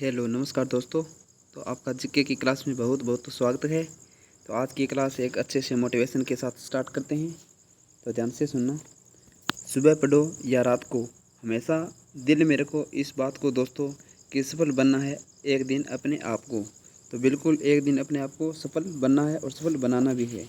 Hello नमस्कार दोस्तों। तो आपका जीके की क्लास में बहुत बहुत स्वागत है। तो आज की क्लास एक अच्छे से मोटिवेशन के साथ स्टार्ट करते हैं। तो ध्यान से सुनना। सुबह पढ़ो या रात को, हमेशा दिल में रखो इस बात को दोस्तों कि सफल बनना है एक दिन अपने आप को। तो बिल्कुल एक दिन अपने आप को सफल बनना है और सफल बनाना भी है।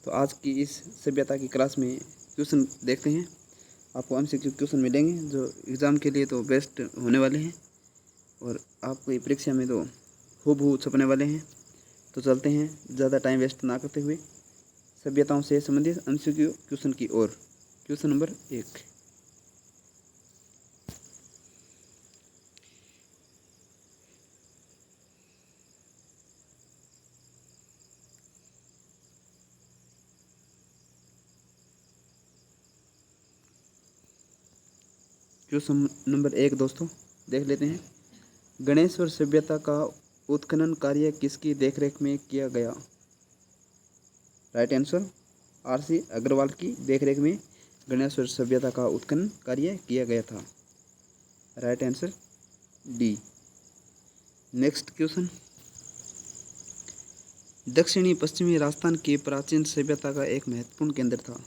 तो आज की इस सभ्यता की क्लास में क्वेश्चन देखते हैं। आपको एमसीक्यू क्वेश्चन मिलेंगे जो एग्ज़ाम के लिए तो बेस्ट होने वाले हैं और आपको ये परीक्षा में तो हूबहू छपने वाले हैं। तो चलते हैं ज़्यादा टाइम वेस्ट ना करते हुए सभ्यताओं से संबंधित एमसीक्यू क्वेश्चन की ओर। Question number 1। क्वेश्चन नंबर 1 दोस्तों देख लेते हैं। गणेश्वर सभ्यता का उत्खनन कार्य किसकी देखरेख में किया गया? राइट आंसर आरसी अग्रवाल की देखरेख में गणेश्वर सभ्यता का उत्खनन कार्य किया गया था। Right answer D. Next question. दक्षिणी पश्चिमी राजस्थान की प्राचीन सभ्यता का एक महत्वपूर्ण केंद्र था।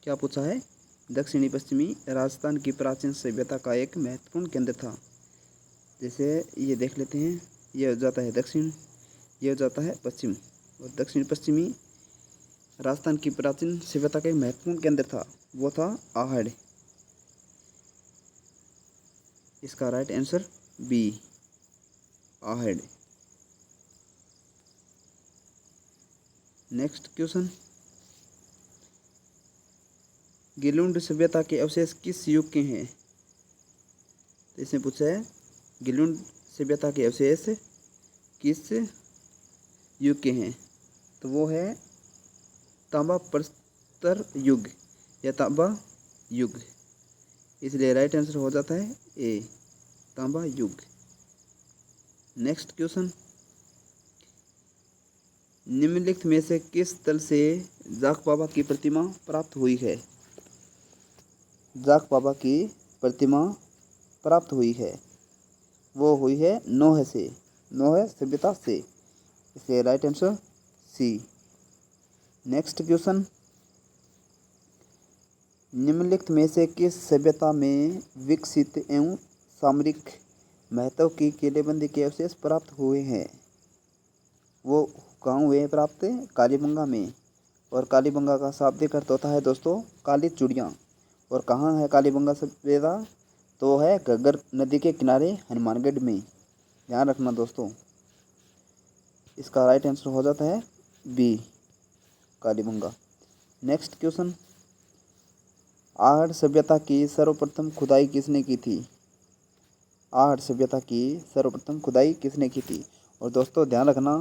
क्या पूछा है? दक्षिणी पश्चिमी राजस्थान की प्राचीन सभ्यता का एक महत्वपूर्ण केंद्र था। जैसे ये देख लेते हैं, ये हो जाता है दक्षिण, ये हो जाता है पश्चिम। और दक्षिण पश्चिमी राजस्थान की प्राचीन सभ्यता का एक महत्वपूर्ण केंद्र था, वो था आहड़। इसका right answer B, Ahar. Next question. Gilund सभ्यता के अवशेष किस युग के हैं? तो इसने पूछा है गिलुंड सभ्यता के अवशेष किस युग के हैं? तो वो है तांबा प्रस्तर युग या तांबा युग। इसलिए राइट आंसर हो जाता है ए, तांबा युग। Next question. निम्नलिखित में से किस स्थल से जाख बाबा की प्रतिमा प्राप्त हुई है? जाख बाबा की प्रतिमा प्राप्त हुई है, वो हुई है नोह से, नोह सभ्यता से। इसलिए right answer C. Next question. निम्नलिखित में से किस सभ्यता में विकसित एवं सामरिक महत्व की किलेबंदी के अवशेष प्राप्त हुए हैं? वो कहाँ हुए हैं प्राप्त? कालीबंगा में। और कालीबंगा का शाब्दिक अर्थ होता है दोस्तों काली चूड़ियाँ। और कहाँ है कालीबंगा सभ्यता? तो है घग्गर नदी के किनारे हनुमानगढ़ में। ध्यान रखना दोस्तों। इसका राइट आंसर हो जाता है B, Kalibanga. Next question. Ahar सभ्यता की सर्वप्रथम खुदाई किसने की थी? आहड़ सभ्यता की सर्वप्रथम खुदाई किसने की थी? और दोस्तों ध्यान रखना,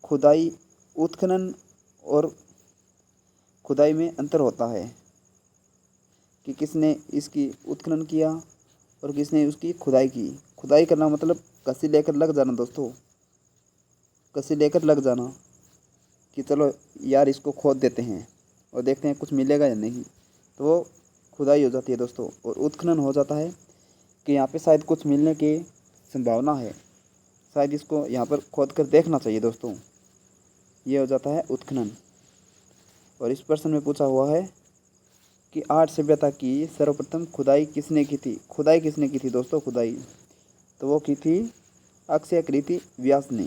खुदाई, उत्खनन और खुदाई में अंतर होता है कि किसने इसकी उत्खनन किया और किसने उसकी खुदाई की। खुदाई करना मतलब कसी लेकर लग जाना दोस्तों, कसी लेकर लग जाना कि चलो यार इसको खोद देते हैं और देखते हैं कुछ मिलेगा या नहीं। तो वो खुदाई हो जाती है दोस्तों। और उत्खनन हो जाता है कि यहाँ पे शायद कुछ मिलने की संभावना है, शायद इसको यहाँ पर खोद कर देखना चाहिए दोस्तों। ये हो जाता है उत्खनन। और इस प्रश्न में पूछा हुआ है कि आहड़ सभ्यता की सर्वप्रथम खुदाई किसने की थी? खुदाई किसने की थी दोस्तों? खुदाई तो वो की थी अक्षयकृति व्यास ने।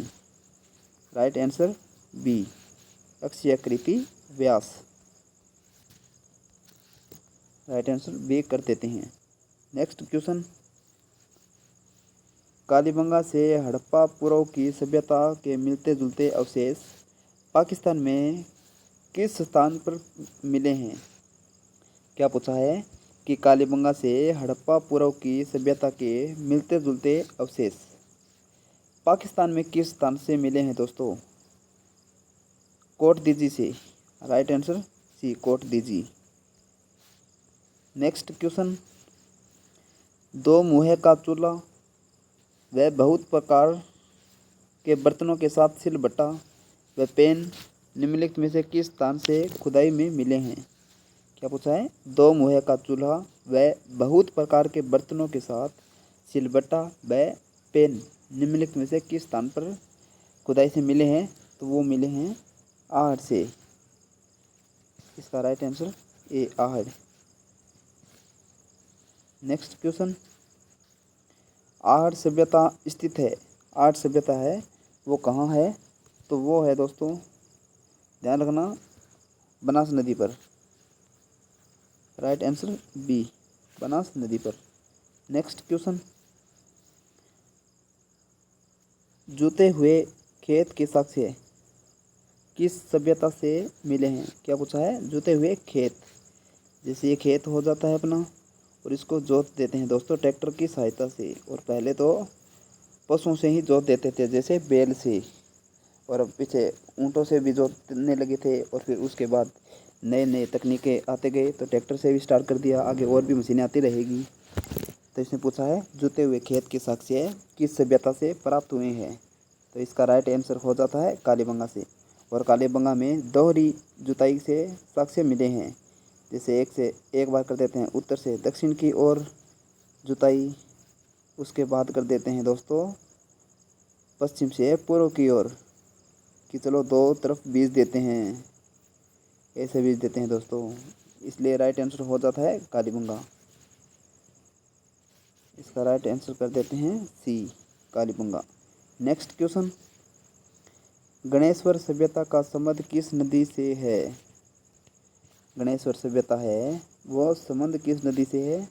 राइट आंसर बी, अक्षयकृति व्यास। राइट आंसर बी कर देते हैं। Next question. कालीबंगा से हड़प्पा पूर्व की सभ्यता के मिलते जुलते अवशेष पाकिस्तान में किस स्थान पर मिले हैं? क्या पूछा है कि कालीबंगा से हड़प्पा पूर्व की सभ्यता के मिलते जुलते अवशेष पाकिस्तान में किस स्थान से मिले हैं दोस्तों? कोट दीजी से। Right answer c, Kot Diji. Next question. दो मुँहे का चूल्हा व बहुत प्रकार के बर्तनों के साथ सिलबट्टा व पेन निम्नलिखित में से किस स्थान से खुदाई में मिले हैं? क्या पूछा है? दो मुँहे का चूल्हा व बहुत प्रकार के बर्तनों के साथ सिलबट्टा व पेन निम्नलिखित में से किस स्थान पर खुदाई से मिले हैं? तो वो मिले हैं आहड़ से। इसका right answer A Ahar. Next question, Ahar सभ्यता स्थित है, आहड़ सभ्यता है वो कहाँ है? तो वो है दोस्तों, ध्यान रखना, बनास नदी पर। राइट आंसर बी, बनास नदी पर। नेक्स्ट क्वेश्चन, जूते हुए खेत के साक्ष्य किस सभ्यता से मिले हैं? क्या पूछा है? जूते हुए खेत। जैसे ये खेत हो जाता है अपना और इसको जोत देते हैं दोस्तों ट्रैक्टर की सहायता से, और पहले तो पशुओं से ही जोत देते थे जैसे बैल से, और अब पीछे ऊँटों से भी जोतने लगे थे, और फिर उसके बाद नए नए तकनीकें आते गए तो ट्रैक्टर से भी स्टार्ट कर दिया, आगे और भी मशीनें आती रहेगी। तो इसने पूछा है जुते हुए खेत के साक्ष्य किस सभ्यता से प्राप्त हुए हैं? तो इसका राइट आंसर हो जाता है कालीबंगा से। और कालीबंगा में दोहरी जुताई से साक्ष्य मिले हैं। जैसे एक बार कर देते हैं उत्तर से दक्षिण की ओर जुताई, उसके बाद कर देते हैं दोस्तों पश्चिम से पूर्व की ओर, कि चलो दो तरफ बीज देते हैं, ऐसे बीज देते हैं दोस्तों। इसलिए राइट आंसर हो जाता है कालीबंगा। इसका राइट आंसर कर देते हैं सी, कालीबंगा। नेक्स्ट क्वेश्चन, गणेश्वर सभ्यता का संबंध किस नदी से है? गणेश्वर सभ्यता है वो संबंध किस नदी से है?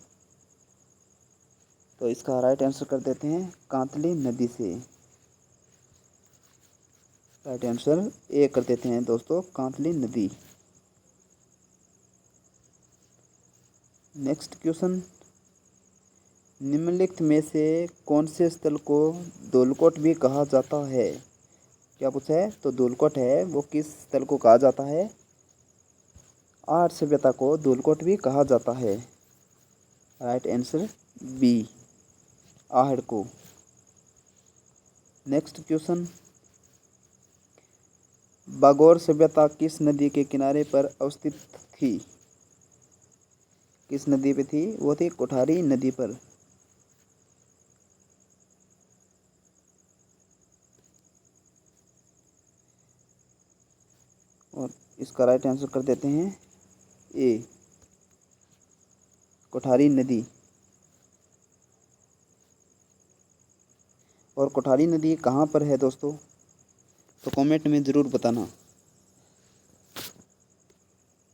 तो इसका राइट आंसर कर देते हैं कांतली नदी से। राइट आंसर ए कर देते हैं दोस्तों, कांतली नदी। नेक्स्ट क्वेश्चन, निम्नलिखित में से कौन से स्थल को धूलकोट भी कहा जाता है? क्या पूछा है? तो धूलकोट है वो किस स्थल को कहा जाता है? आहड़ सभ्यता को धूलकोट भी कहा जाता है। राइट आंसर बी, आहड़ को। नेक्स्ट क्वेश्चन, बागोर सभ्यता किस नदी के किनारे पर अवस्थित थी? किस नदी पे थी? वो थी कोठारी नदी पर। और इसका राइट आंसर कर देते हैं ए, कोठारी नदी। और कोठारी नदी कहाँ पर है दोस्तों? तो कमेंट में ज़रूर बताना।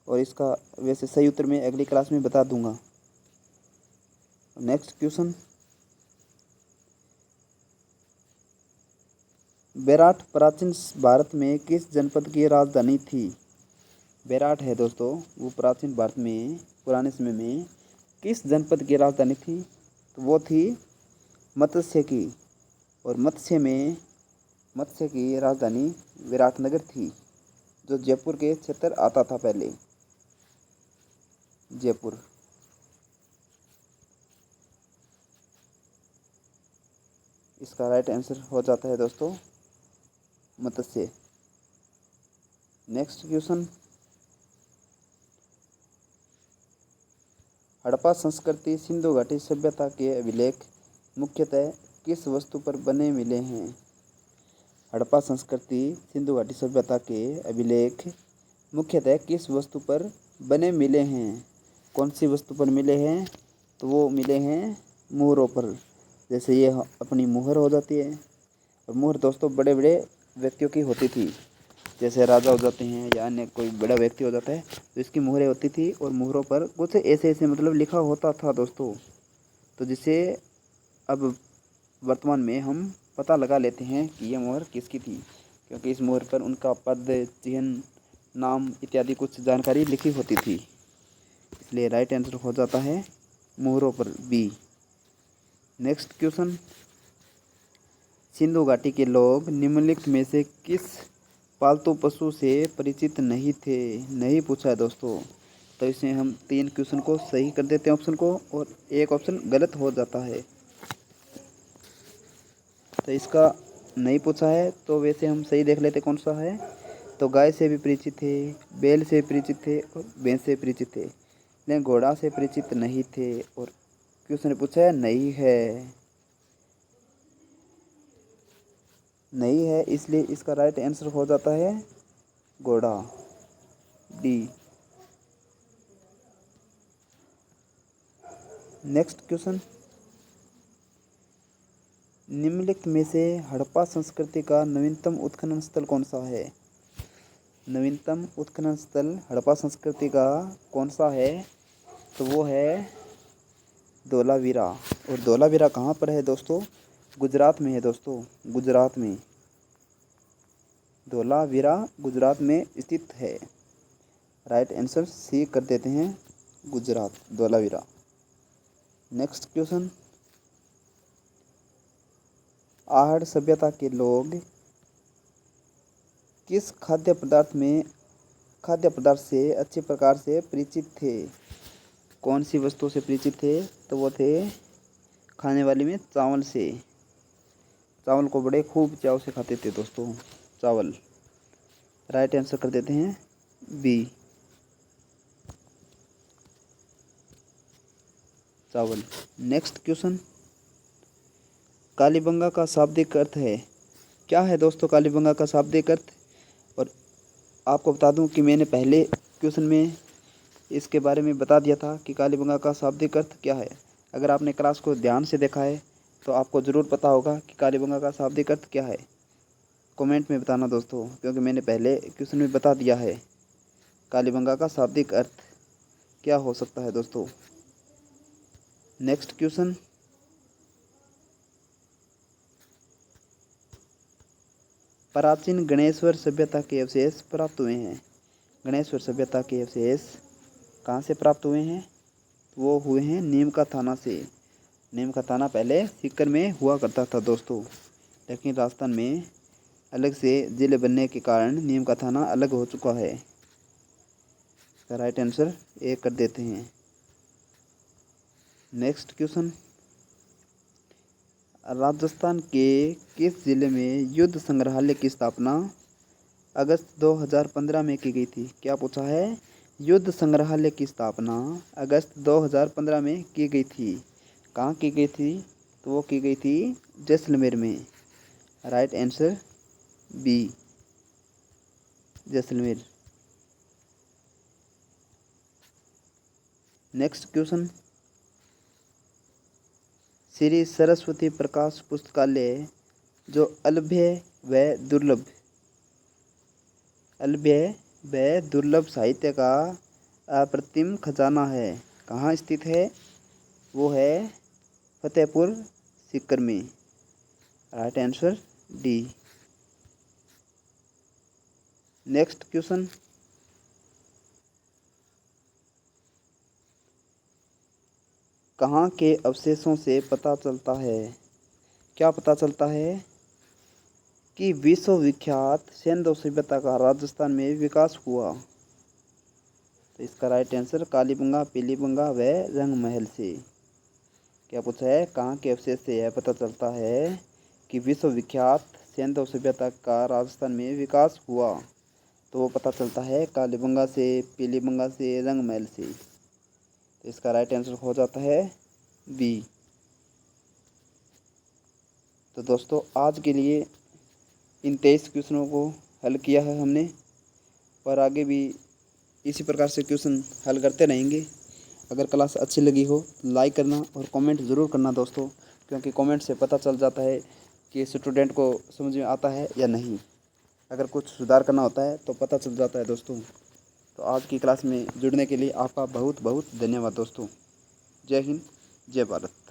और इसका वैसे सही उत्तर मैं अगली क्लास में बता दूंगा। नेक्स्ट क्वेश्चन, बेराट प्राचीन भारत में किस जनपद की राजधानी थी? बेराट है दोस्तों वो प्राचीन भारत में पुराने समय में किस जनपद की राजधानी थी? तो वो थी मत्स्य की। और मत्स्य की राजधानी विराटनगर थी, जो जयपुर के क्षेत्र आता था पहले, जयपुर। इसका राइट आंसर हो जाता है दोस्तों मत्स्य। नेक्स्ट क्वेश्चन, हड़प्पा संस्कृति सिंधु घाटी सभ्यता के अभिलेख मुख्यतः किस वस्तु पर बने मिले हैं? हड़प्पा संस्कृति सिंधु घाटी सभ्यता के अभिलेख मुख्यतः किस वस्तु पर बने मिले हैं? कौन सी वस्तु पर मिले हैं? तो वो मिले हैं मुहरों पर। जैसे ये अपनी मुहर हो जाती है, और मुहर दोस्तों बड़े बड़े व्यक्तियों की होती थी, जैसे राजा हो जाते हैं या अन्य कोई बड़ा व्यक्ति हो जाता है तो इसकी मुहरें होती थी, और मुहरों पर कुछ ऐसे ऐसे मतलब लिखा होता था दोस्तों। तो जिसे अब वर्तमान में हम पता लगा लेते हैं कि यह मुहर किसकी थी, क्योंकि इस मुहर पर उनका पद, चिन्ह, नाम इत्यादि कुछ जानकारी लिखी होती थी। इसलिए राइट आंसर हो जाता है मुहरों पर बी। नेक्स्ट क्वेश्चन, सिंधु घाटी के लोग निम्नलिखित में से किस पालतू पशु से परिचित नहीं थे? नहीं पूछा है दोस्तों। तो इसमें हम 3 क्वेश्चन को सही कर देते हैं ऑप्शन को, और एक ऑप्शन गलत हो जाता है। तो इसका नहीं पूछा है, तो वैसे हम सही देख लेते कौन सा है। तो गाय से भी परिचित थे, बैल से परिचित थे, और भैंस से परिचित थे, लेकिन घोड़ा से परिचित नहीं थे। और क्वेश्चन ने पूछा है नहीं है। नहीं है, इसलिए इसका राइट आंसर हो जाता है घोड़ा, डी। नेक्स्ट क्वेश्चन, निम्नलिखित में से हड़प्पा संस्कृति का नवीनतम उत्खनन स्थल कौन सा है? नवीनतम उत्खनन स्थल हड़प्पा संस्कृति का कौन सा है? तो वो है धोलावीरा। और धोलावीरा कहाँ पर है दोस्तों? गुजरात में है दोस्तों, गुजरात में। धोलावीरा गुजरात में स्थित है। राइट आंसर सी कर देते हैं, गुजरात, धोलावीरा। नेक्स्ट क्वेश्चन, आहड़ सभ्यता के लोग किस खाद्य पदार्थ से अच्छे प्रकार से परिचित थे? कौन सी वस्तु से परिचित थे? तो वो थे खाने वाले में चावल से। चावल को बड़े खूब चाव से खाते थे दोस्तों, चावल। राइट आंसर कर देते हैं बी, चावल। नेक्स्ट क्वेश्चन, कालीबंगा का शाब्दिक अर्थ है? क्या है दोस्तों कालीबंगा का शाब्दिक अर्थ? और आपको बता दूं कि मैंने पहले क्वेश्चन में इसके बारे में बता दिया था कि कालीबंगा का शाब्दिक अर्थ क्या है। अगर आपने क्लास को ध्यान से देखा है तो आपको ज़रूर पता होगा कि कालीबंगा का शाब्दिक अर्थ क्या है। कमेंट में बताना दोस्तों, क्योंकि मैंने पहले क्वेश्चन में बता दिया है कालीबंगा का शाब्दिक अर्थ क्या हो सकता है दोस्तों। नेक्स्ट क्वेश्चन, प्राचीन गणेश्वर सभ्यता के अवशेष प्राप्त हुए हैं। गणेश्वर सभ्यता के अवशेष कहाँ से प्राप्त हुए हैं? वो हुए हैं नीम का थाना से। नीम का थाना पहले सीकर में हुआ करता था दोस्तों, लेकिन राजस्थान में अलग से जिले बनने के कारण नीम का थाना अलग हो चुका है। इसका राइट आंसर ए कर देते हैं। नेक्स्ट क्वेश्चन, राजस्थान के किस जिले में युद्ध संग्रहालय की स्थापना अगस्त 2015 में की गई थी? क्या पूछा है? युद्ध संग्रहालय की स्थापना अगस्त 2015 में की गई थी। कहाँ की गई थी? तो वो की गई थी जैसलमेर में। Right answer b, Jaisalmer. Next question, Shri Saraswati Prakash पुस्तकालय जो अल्भ्य व दुर्लभ साहित्य का अप्रतिम खजाना है, कहाँ स्थित है? वो है फतेहपुर सीकर में। Right answer D. Next question, कहाँ के अवशेषों से पता चलता है? क्या पता चलता है? कि विश्वविख्यात सिंधु सभ्यता का राजस्थान में विकास हुआ। तो इसका राइट आंसर कालीबंगा, पीलीबंगा व रंगमहल से। क्या पूछा है? कहाँ के अवशेष से यह पता चलता है कि विश्वविख्यात सिंधु सभ्यता का राजस्थान में विकास हुआ? तो वो पता चलता है कालीबंगा से, पीलीबंगा से, रंगमहल से। तो इसका राइट आंसर हो जाता है बी। तो दोस्तों आज के लिए इन 23 क्वेश्चनों को हल किया है हमने, और आगे भी इसी प्रकार से क्वेश्चन हल करते रहेंगे। अगर क्लास अच्छी लगी हो तो लाइक करना और कमेंट ज़रूर करना दोस्तों, क्योंकि कमेंट से पता चल जाता है कि स्टूडेंट को समझ में आता है या नहीं। अगर कुछ सुधार करना होता है तो पता चल जाता है दोस्तों। तो आज की क्लास में जुड़ने के लिए आपका बहुत बहुत धन्यवाद दोस्तों। जय हिंद, जय भारत।